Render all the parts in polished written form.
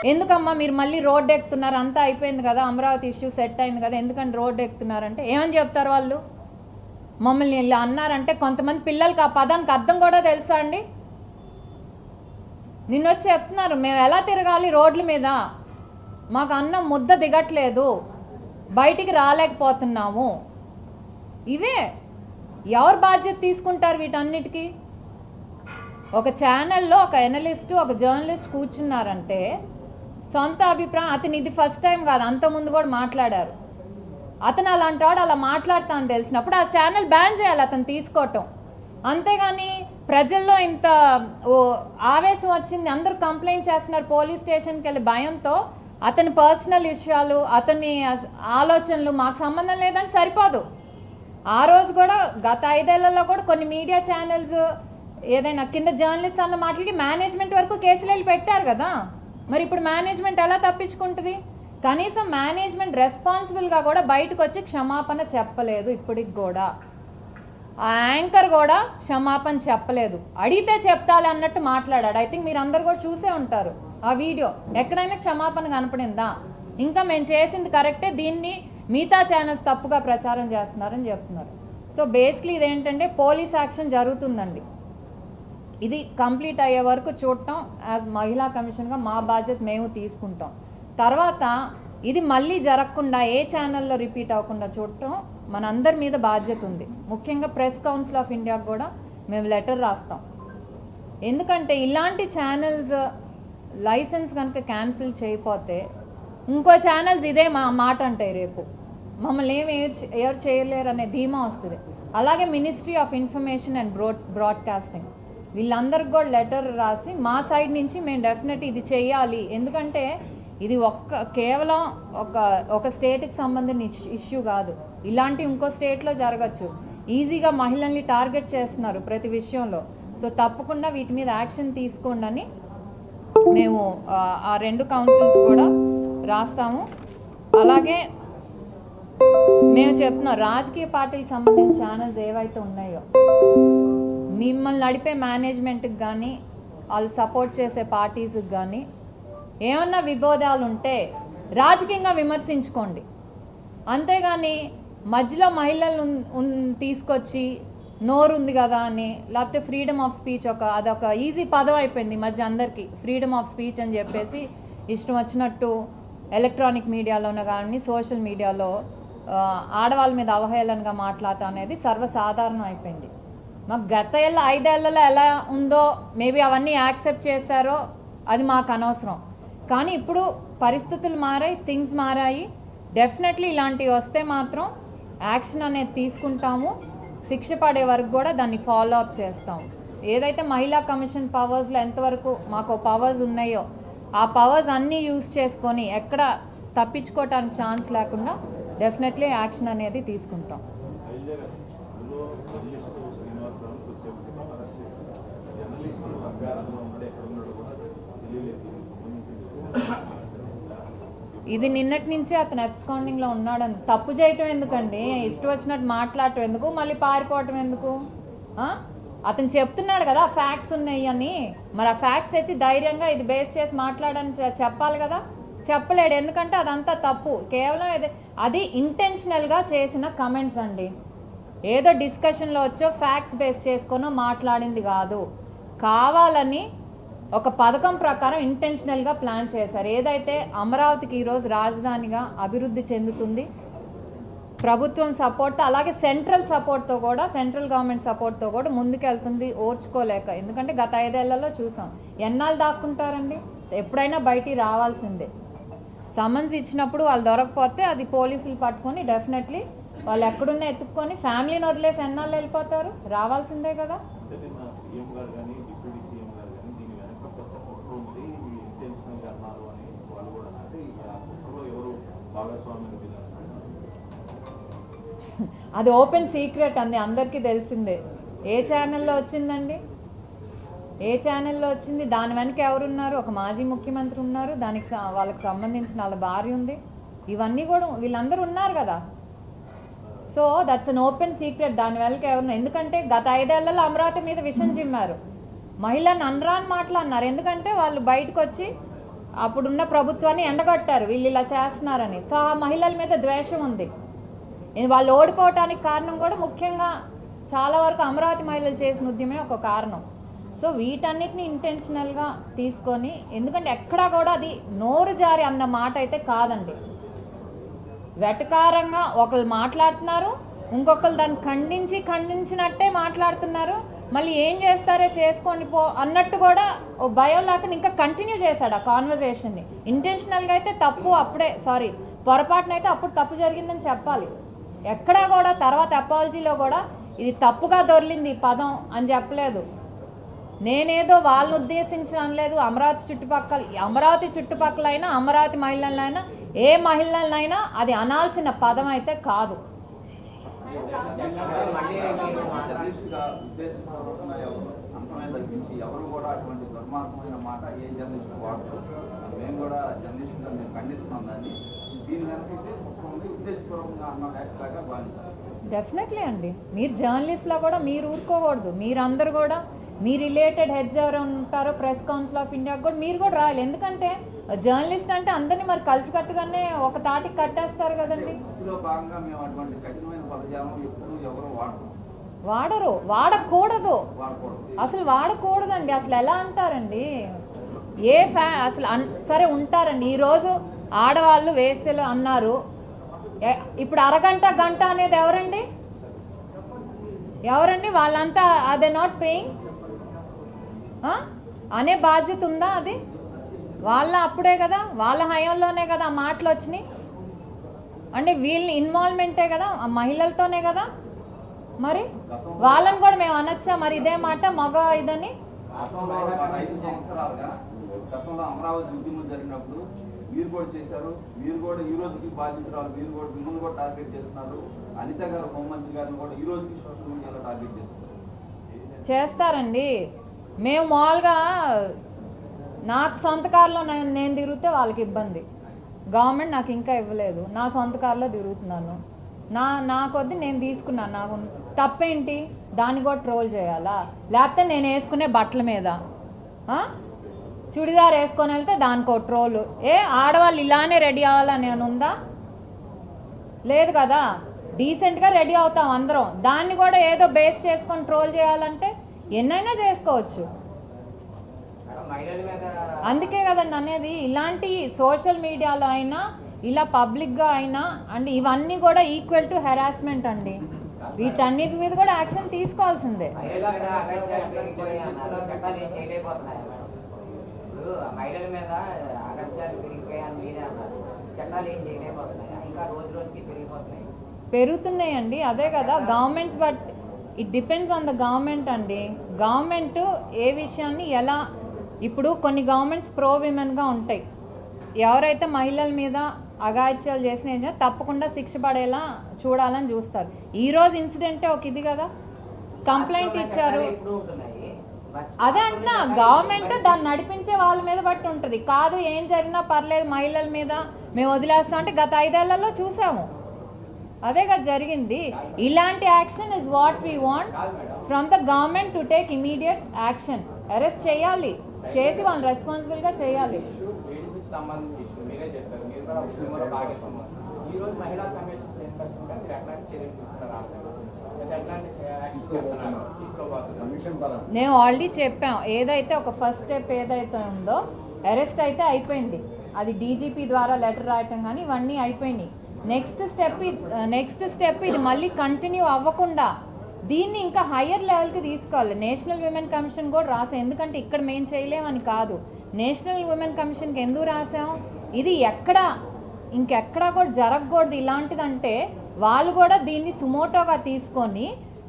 ఎందుకమ్మా మీరు మళ్ళీ రోడ్డు ఎక్కుతున్నారు, అంతా అయిపోయింది కదా, అమరావతి ఇష్యూ సెట్ అయింది కదా, ఎందుకంటే రోడ్డు ఎక్కుతున్నారంటే ఏమని చెప్తారు వాళ్ళు? మమ్మల్ని ఇలా అన్నారంటే కొంతమంది పిల్లలకి ఆ పదానికి అర్థం కూడా తెలుసా అండి? నిన్నొచ్చి చెప్తున్నారు మేము ఎలా తిరగాలి రోడ్ల మీద, మాకు అన్నం ముద్ద దిగట్లేదు, బయటికి రాలేకపోతున్నాము. ఇవే ఎవరు బాధ్యత తీసుకుంటారు వీటన్నిటికీ? ఒక ఛానల్లో ఒక ఎనలిస్టు ఒక జర్నలిస్ట్ కూర్చున్నారంటే సొంత అభిప్రాయం, అతను ఇది ఫస్ట్ టైం కాదు, అంతకుముందు కూడా మాట్లాడారు. అతను అలాంటి వాడు అలా మాట్లాడతాను తెలిసినప్పుడు ఆ ఛానల్ బ్యాన్ చేయాలి అతను తీసుకోవటం. అంతేగాని ప్రజల్లో ఇంత ఆవేశం వచ్చింది, అందరూ కంప్లైంట్ చేస్తున్నారు, పోలీస్ స్టేషన్కి వెళ్ళి భయంతో అతని పర్సనల్ విషయాలు అతని ఆలోచనలు మాకు సంబంధం లేదని సరిపోదు. ఆ రోజు కూడా గత 5 ఏళ్లలో కూడా కొన్ని మీడియా ఛానల్స్ ఏదైనా కింద జర్నలిస్ట్ అన్న మాటలకి మేనేజ్మెంట్ వరకు కేసులు వెళ్ళి పెట్టారు కదా. మరి ఇప్పుడు మేనేజ్మెంట్ ఎలా తప్పించుకుంటుంది? కనీసం మేనేజ్మెంట్ రెస్పాన్సిబుల్గా కూడా బయటకు వచ్చి క్షమాపణ చెప్పలేదు. ఇప్పటికి కూడా ఆ యాంకర్ కూడా క్షమాపణ చెప్పలేదు. అడిగితే చెప్తాలి అన్నట్టు మాట్లాడాడు. ఐ థింక్ మీరు అందరు కూడా చూసే ఉంటారు ఆ వీడియో. ఎక్కడైనా క్షమాపణ కనపడిందా? ఇంకా మేము చేసింది కరెక్టే, దీన్ని మిగతా ఛానల్స్ తప్పుగా ప్రచారం చేస్తున్నారని చెప్తున్నారు. సో బేసిక్లీ ఇదేంటంటే పోలీస్ యాక్షన్ జరుగుతుందండి. ఇది కంప్లీట్ అయ్యే వరకు చూడటం యాజ్ మహిళా కమిషన్గా మా బాధ్యత మేము తీసుకుంటాం. తర్వాత ఇది మళ్ళీ జరగకుండా ఏ ఛానల్లో రిపీట్ అవ్వకుండా చూడటం మనందరి మీద బాధ్యత ఉంది. ముఖ్యంగా ప్రెస్ కౌన్సిల్ ఆఫ్ ఇండియాకు కూడా మేము లెటర్ రాస్తాం. ఎందుకంటే ఇలాంటి ఛానల్స్ లైసెన్స్ కనుక క్యాన్సిల్ చేయకపోతే ఇంకో ఛానల్స్ ఇదే మాట అంటాయి, రేపు మమ్మల్ని ఎవరు చేయలేరు అనే ధీమా వస్తుంది. అలాగే ministry of information and broadcasting వీళ్ళందరికి కూడా లెటర్ రాసి మా సైడ్ నుంచి మేము డెఫినెట్ ఇది చేయాలి. ఎందుకంటే ఇది కేవలం ఒక స్టేట్కి సంబంధించిన ఇష్యూ కాదు, ఇలాంటి ఇంకో స్టేట్లో జరగచ్చు. ఈజీగా మహిళల్ని టార్గెట్ చేస్తున్నారు ప్రతి విషయంలో. సో తప్పకుండా వీటి మీద యాక్షన్ తీసుకోండి అని మేము ఆ 2 కౌన్సిల్స్ కూడా రాస్తాము. అలాగే మేము చెప్తున్నాం రాజకీయ పార్టీలకు సంబంధించిన ఛానల్స్ ఏవైతే ఉన్నాయో మిమ్మల్ని నడిపే మేనేజ్మెంట్కి కానీ వాళ్ళు సపోర్ట్ చేసే పార్టీస్కి కానీ ఏమన్నా విభేదాలు ఉంటే రాజకీయంగా విమర్శించుకోండి. అంతేగాని మధ్యలో మహిళలు తీసుకొచ్చి నోరుంది కదా అని, లేకపోతే ఫ్రీడమ్ ఆఫ్ స్పీచ్ అదొక ఈజీ పదం అయిపోయింది ఈ మధ్య అందరికీ. ఫ్రీడమ్ ఆఫ్ స్పీచ్ అని చెప్పేసి ఇష్టం వచ్చినట్టు ఎలక్ట్రానిక్ మీడియాలోనే కానీ సోషల్ మీడియాలో ఆడవాళ్ళ మీద అవహేళనగా మాట్లాడటం అనేది సర్వసాధారణం అయిపోయింది. మాకు గత 5 ఏళ్లలో ఎలా ఉందో మేబీ అవన్నీ యాక్సెప్ట్ చేశారో అది మాకు అనవసరం. కానీ ఇప్పుడు పరిస్థితులు మారాయి, థింగ్స్ మారాయి. డెఫినెట్లీ ఇలాంటివి వస్తే మాత్రం యాక్షన్ అనేది తీసుకుంటాము. శిక్ష పడే వరకు కూడా దాన్ని ఫాలో అప్ చేస్తాము. ఏదైతే మహిళా కమిషన్ పవర్స్లో ఎంతవరకు మాకు పవర్స్ ఉన్నాయో ఆ పవర్స్ అన్నీ యూజ్ చేసుకొని ఎక్కడ తప్పించుకోవటానికి ఛాన్స్ లేకుండా డెఫినెట్లీ యాక్షన్ అనేది తీసుకుంటాం. ఇది నిన్నటి నుంచే అతను అబ్స్కాండింగ్లో ఉన్నాడని. తప్పు చేయటం ఎందుకండి, ఇష్టం వచ్చినట్టు మాట్లాడటం ఎందుకు, మళ్ళీ పారిపోవటం ఎందుకు? అతను చెప్తున్నాడు కదా ఫ్యాక్ట్స్ ఉన్నాయి అని, మరి ఆ ఫ్యాక్ట్స్ తెచ్చి ధైర్యంగా ఇది బేస్ చేసి మాట్లాడని చెప్పాలి కదా. చెప్పలేడు, ఎందుకంటే అదంతా తప్పు. కేవలం అది ఇంటెన్షనల్గా చేసిన కమెంట్స్ అండి. ఏదో డిస్కషన్లో వచ్చో ఫ్యాక్ట్స్ బేస్ చేసుకొనో మాట్లాడింది కాదు. కావాలని ఒక పథకం ప్రకారం ఇంటెన్షనల్గా ప్లాన్ చేశారు. ఏదైతే అమరావతికి ఈరోజు రాజధానిగా అభివృద్ధి చెందుతుంది, ప్రభుత్వం సపోర్ట్తో అలాగే సెంట్రల్ సపోర్ట్తో కూడా, సెంట్రల్ గవర్నమెంట్ సపోర్ట్తో కూడా ముందుకెళ్తుంది ఓర్చుకోలేక. ఎందుకంటే గత 5 ఏళ్లలో చూసాం, ఎన్నాళ్ళు దాక్కుంటారండి, ఎప్పుడైనా బయటికి రావాల్సిందే. సమన్స్ ఇచ్చినప్పుడు వాళ్ళు దొరకపోతే అది పోలీసులు పట్టుకొని డెఫినెట్లీ వాళ్ళు ఎక్కడున్నా ఎత్తుక్కొని ఫ్యామిలీని వదిలేసి ఎన్నాళ్ళు వెళ్ళిపోతారు, రావాల్సిందే కదా. అది ఓపెన్ సీక్రెట్ అండి, అందరికీ తెలిసిందే. ఏ ఛానల్లో వచ్చిందండి, ఏ ఛానల్లో వచ్చింది, దాని వెనక ఎవరున్నారు? ఒక మాజీ ముఖ్యమంత్రి ఉన్నారు, దానికి వాళ్ళకి సంబంధించిన వాళ్ళ భార్య ఉంది, ఇవన్నీ కూడా వీళ్ళందరూ ఉన్నారు కదా. So that's an open secret. దాని వెనక ఎవరున్నారు? ఎందుకంటే గత 5 ఏళ్లలో అమరావతి మీద విషం చిమ్మారు, మహిళను అనరాని మాటలు అన్నారు. ఎందుకంటే వాళ్ళు బయటకు వచ్చి అప్పుడున్న ప్రభుత్వాన్ని ఎండగట్టారు వీళ్ళు ఇలా చేస్తున్నారని. సో ఆ మహిళల మీద ద్వేషం ఉంది. వాళ్ళు ఓడిపోవటానికి కారణం కూడా ముఖ్యంగా చాలా వరకు అమరావతి మహిళలు చేసిన ఉద్యమే ఒక కారణం. సో వీటన్నిటిని ఇంటెన్షనల్గా తీసుకొని, ఎందుకంటే ఎక్కడా కూడా అది నోరు జారి అన్న మాట అయితే కాదండి. వెటకారంగా ఒకళ్ళు మాట్లాడుతున్నారు, ఇంకొకరు దాన్ని ఖండించినట్టే మాట్లాడుతున్నారు. మళ్ళీ ఏం చేస్తారో చేసుకోండి పో అన్నట్టు కూడా ఓ భయం లేకుండా ఇంకా కంటిన్యూ చేశాడు ఆ కాన్వర్జేషన్ని. ఇంటెన్షనల్గా అయితే తప్పు, అప్పుడే పొరపాటునైతే అప్పుడు తప్పు జరిగిందని చెప్పాలి. ఎక్కడా కూడా తర్వాత అపాలజీలో కూడా ఇది తప్పుగా దొర్లింది ఈ పదం అని చెప్పలేదు. నేనేదో వాళ్ళని ఉద్దేశించి అనలేదు. అమరావతి చుట్టుపక్కలైనా అమరావతి మహిళలైనా ఏ మహిళలైనా అది అనాల్సిన పదం అయితే కాదు. డెఫినెట్లీ అండి, మీరు జర్నలిస్ట్లో కూడా మీరు ఊరుకోకూడదు. మీరందరూ కూడా మీ రిలేటెడ్ హెడ్స్ ఎవరు ఉంటారో ప్రెస్ కౌన్సిల్ ఆఫ్ ఇండియాకి కూడా మీరు కూడా రాయాలి. ఎందుకంటే జర్నలిస్ట్ అంటే అందరినీ మరి కలిసికట్టుగానే ఒక తాటికి కట్టేస్తారు కదండి. వాడకూడదు, అసలు వాడకూడదండి. అసలు ఎలా అంటారండి, అసలు సరే ఉంటారండి. ఈరోజు ఆడవాళ్ళు వేసలు అన్నారు, ఇప్పుడు అరగంట గంట అనేది ఎవరండి వాళ్ళంతా అదే నాట్ పేయింగ్ అనే బాధ్యత ఉందా? అది వాళ్ళ అప్పుడే కదా, వాళ్ళ హయాంలోనే కదా ఆ మాటలు వచ్చినాయి. అంటే వీళ్ళ ఇన్వాల్వ్మెంటే కదా, ఆ మహిళలతోనే కదా. మరి వాళ్ళని కూడా మేము అనొచ్చా మరి ఇదే మాట మగ ఇదని? మీరు కూడా చేశారు, మీరు కూడా ఈ రోజుకి బాధితురాలు, మీరు కూడా మిమ్మల్ని కూడా టార్గెట్ చేస్తున్నారు. అనిత గారు హోంమంత్రి గారిని కూడా ఈ రోజుకి సోషల్ మీడియాలో టార్గెట్ చేస్తారండి. మేము మామూలుగా నాకు సొంత కారులో నేను తిరిగితే వాళ్ళకి ఇబ్బంది. గవర్నమెంట్ నాకు ఇంకా ఇవ్వలేదు, నా సొంత కారులో తిరుగుతున్నాను. నా కొద్ది నేను తీసుకున్నాను, నాకు తప్పేంటి? దాన్ని కూడా ట్రోల్ చేయాలా? లేకపోతే నేను వేసుకునే బట్టల మీద చుడిదార్ వేసుకొని వెళ్తే దానికో ట్రోలు. ఆడవాళ్ళు ఇలానే రెడీ అవ్వాలని ఉందా? లేదు కదా, డీసెంట్గా రెడీ అవుతాం అందరం. దాన్ని కూడా ఏదో బేస్ చేసుకొని ట్రోల్ చేయాలంటే ఎన్నైనా చేసుకోవచ్చు. అందుకే కదండి అనేది, ఇలాంటి సోషల్ మీడియాలో అయినా ఇలా పబ్లిక్గా అయినా అండ్ ఇవన్నీ కూడా ఈక్వల్ టు హెరాస్మెంట్ అండి. వీటన్నిటి మీద కూడా యాక్షన్ తీసుకోవాల్సిందే. మహిళల మీద అగత్యాలు పెరిగిపోయాయని మీరే అన్నారు. చట్టాలు ఏం చేయలేకపోతున్నాయి, ఇంకా రోజు రోజుకి పెరిగిపోతున్నాయి. పెరుగుతున్నాయండి, అదే కదా governments. But it depends on the government అండి. గవర్నమెంట్ ఏ విషయాన్ని ఎలా, ఇప్పుడు కొన్ని గవర్నమెంట్స్ ప్రో విమెన్గా ఉంటాయి. ఎవరైతే మహిళల మీద అగాయిత్యాలు చేసిన తప్పకుండా శిక్ష పడేలా చూడాలని చూస్తారు. ఈరోజు ఇన్సిడెంటే ఒక ఇది కదా, కంప్లైంట్ ఇచ్చారు. అదే అంటున్నా, గవర్నమెంట్ దాన్ని నడిపించే వాళ్ళ మీద బట్టి ఉంటుంది. కాదు ఏం జరిగినా పర్లేదు మహిళల మీద మేము వదిలేస్తాం అంటే గత 5 ఏళ్లలో చూసాము. అదే కదా జరిగింది. ఇలాంటి action is what we want from the government to take immediate action. Arrest చేయాలి, చేసి వాళ్ళని రెస్పాన్సిబుల్గా చేయాలి. నేను ఆల్రెడీ చెప్పాం, ఏదైతే ఒక ఫస్ట్ స్టెప్ ఏదైతే ఉందో అరెస్ట్ అయితే అయిపోయింది. అది డీజీపీ ద్వారా లెటర్ రాయటం కానీ ఇవన్నీ అయిపోయినాయి. నెక్స్ట్ స్టెప్ ఇది మళ్ళీ కంటిన్యూ అవ్వకుండా దీన్ని ఇంకా హయ్యర్ లెవెల్కి తీసుకోవాలి. నేషనల్ విమెన్ కమిషన్ కూడా రాసాం, ఎందుకంటే ఇక్కడ మేము చేయలేమని కాదు. నేషనల్ విమెన్ కమిషన్కి ఎందుకు రాసాం, ఇది ఇంకెక్కడా కూడా జరగకూడదు ఇలాంటిదంటే వాళ్ళు కూడా దీన్ని సుమోటోగా తీసుకొని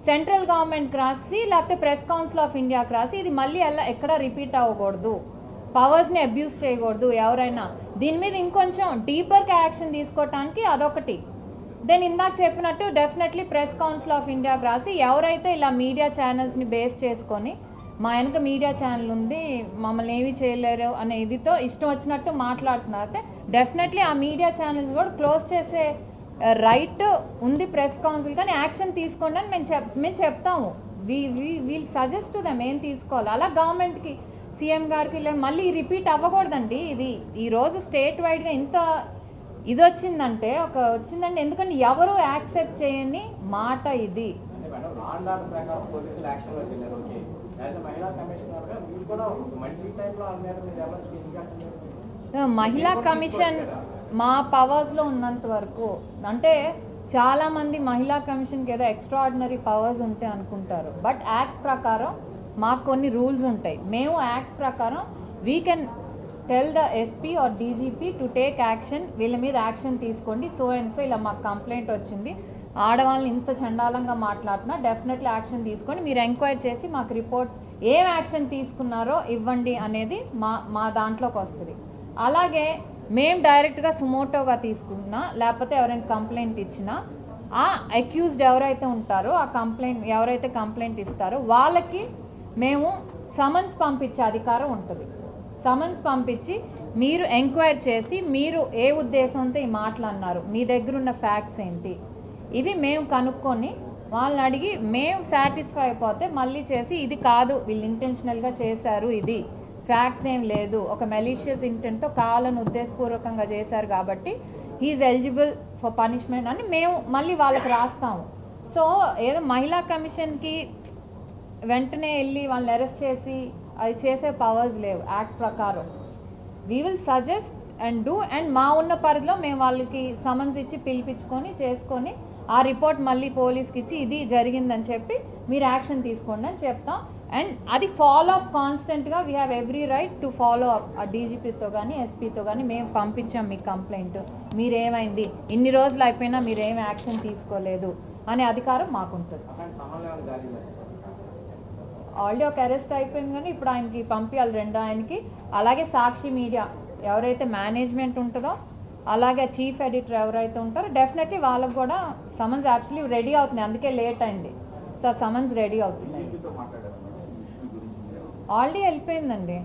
సెంట్రల్ గవర్నమెంట్కి రాసి లేకపోతే ప్రెస్ కౌన్సిల్ ఆఫ్ ఇండియాకి రాసి ఇది మళ్ళీ ఎక్కడ రిపీట్ అవ్వకూడదు, పవర్స్ని అబ్యూస్ చేయకూడదు ఎవరైనా. దీని మీద ఇంకొంచెం డీపర్గా యాక్షన్ తీసుకోవటానికి అదొకటి. దెన్ ఇందాక చెప్పినట్టు డెఫినెట్లీ ప్రెస్ కౌన్సిల్ ఆఫ్ ఇండియాకి రాసి ఎవరైతే ఇలా మీడియా ఛానల్స్ని బేస్ చేసుకొని మా వెనక మీడియా ఛానల్ ఉంది మమ్మల్ని ఏమీ చేయలేరు అనే ఇదితో ఇష్టం వచ్చినట్టు మాట్లాడుతున్నారు అయితే డెఫినెట్లీ ఆ మీడియా ఛానల్స్ కూడా క్లోజ్ చేసే రైట్ ఉంది ప్రెస్ కౌన్సిల్. కానీ యాక్షన్ తీసుకోండి అని మేము చెప్తాము. వీల్ సజెస్ట్ టు దెమ్ ఏం తీసుకోవాలి. అలా గవర్నమెంట్కి సీఎం గారికి మళ్ళీ రిపీట్ అవ్వకూడదండి. ఇది ఈరోజు స్టేట్ వైడ్గా ఇంత ఇది వచ్చిందంటే ఎందుకంటే ఎవరు యాక్సెప్ట్ చేయని మాట ఇది. మేడం లా అండ్ ఆర్డర్ ప్రకారం పోలీసులు యాక్షన్లోకి వెళ్ళారు. ఓకే, అయితే మహిళా కమిషనర్గా మీరు కూడా మంచి టైంలో వాళ్ళ మీద మీరు ఎవరికి ఎందుకంటే మహిళా కమిషన్ మా పవర్స్లో ఉన్నంత వరకు అంటే చాలామంది మహిళా కమిషన్కి ఏదో ఎక్స్ట్రాడినరీ పవర్స్ ఉంటాయి అనుకుంటారు. బట్ యాక్ట్ ప్రకారం మాకు కొన్ని రూల్స్ ఉంటాయి. మేము యాక్ట్ ప్రకారం we can tell the SP or DGP to take action, వీళ్ళ మీద యాక్షన్ తీసుకోండి, సో అండ్ సో ఇలా మాకు కంప్లైంట్ వచ్చింది, ఆడవాళ్ళని ఇంత చండాలంగా మాట్లాడుతున్నా, డెఫినెట్లీ యాక్షన్ తీసుకొని మీరు ఎంక్వైరీ చేసి మాకు రిపోర్ట్ ఏం యాక్షన్ తీసుకున్నారో ఇవ్వండి అనేది మా దాంట్లోకి వస్తుంది. అలాగే మేము డైరెక్ట్గా సుమోటోగా తీసుకున్నా లేకపోతే ఎవరైనా కంప్లైంట్ ఇచ్చినా ఆ అక్యూజ్డ్ ఎవరైతే ఉంటారో ఆ ఎవరైతే కంప్లైంట్ ఇస్తారో వాళ్ళకి మేము సమన్స్ పంపించే అధికారం ఉంటుంది. సమన్స్ పంపించి మీరు ఎంక్వైరీ చేసి మీరు ఏ ఉద్దేశంతో ఈ మాటలు అన్నారు, మీ దగ్గర ఉన్న ఫ్యాక్ట్స్ ఏంటి, ఇవి మేము కనుక్కొని వాళ్ళని అడిగి మేము సాటిస్ఫై అయిపోతే మళ్ళీ చేసి ఇది కాదు వీళ్ళు ఇంటెన్షనల్గా చేశారు, ఇది ఫ్యాక్ట్స్ ఏం లేదు, ఒక మెలీషియస్ ఇంటెంట్తో కావాలని ఉద్దేశపూర్వకంగా చేశారు కాబట్టి హీఈస్ ఎలిజిబుల్ ఫర్ పనిష్మెంట్ అని మేము మళ్ళీ వాళ్ళకి రాస్తాము. సో ఏదో మహిళా కమిషన్కి వెంటనే వెళ్ళి వాళ్ళని అరెస్ట్ చేసి అది చేసే పవర్స్ లేవు యాక్ట్ ప్రకారం. We will suggest and do and మా ఉన్న పరిధిలో మేము వాళ్ళకి సమన్స్ ఇచ్చి పిలిపించుకొని చేసుకొని ఆ రిపోర్ట్ మళ్ళీ పోలీస్కి ఇచ్చి ఇది జరిగిందని చెప్పి మీరు యాక్షన్ తీసుకోండి అని చెప్తాం. అండ్ అది ఫాలో అప్ కాన్స్టెంట్గా we have every right to follow up. ఆ డీజీపీతో కానీ ఎస్పీతో కానీ మేము పంపించాం మీకు కంప్లైంట్, మీరేమైంది ఇన్ని రోజులు అయిపోయినా మీరేం యాక్షన్ తీసుకోలేదు అనే అధికారం మాకుంటుంది. ఆల్రెడీ ఒక అరెస్ట్ అయిపోయింది కానీ ఇప్పుడు ఆయనకి పంపించాలి 2 ఆయనకి. అలాగే సాక్షి మీడియా ఎవరైతే మేనేజ్మెంట్ ఉంటుందో అలాగే చీఫ్ ఎడిటర్ ఎవరైతే ఉంటారో డెఫినెట్లీ వాళ్ళకు కూడా సమన్స్ యాక్చువల్లీ రెడీ అవుతుంది, అందుకే లేట్ అయింది. సో సమన్స్ రెడీ అవుతుంది, ఆల్రెడీ వెళ్ళిపోయిందండి.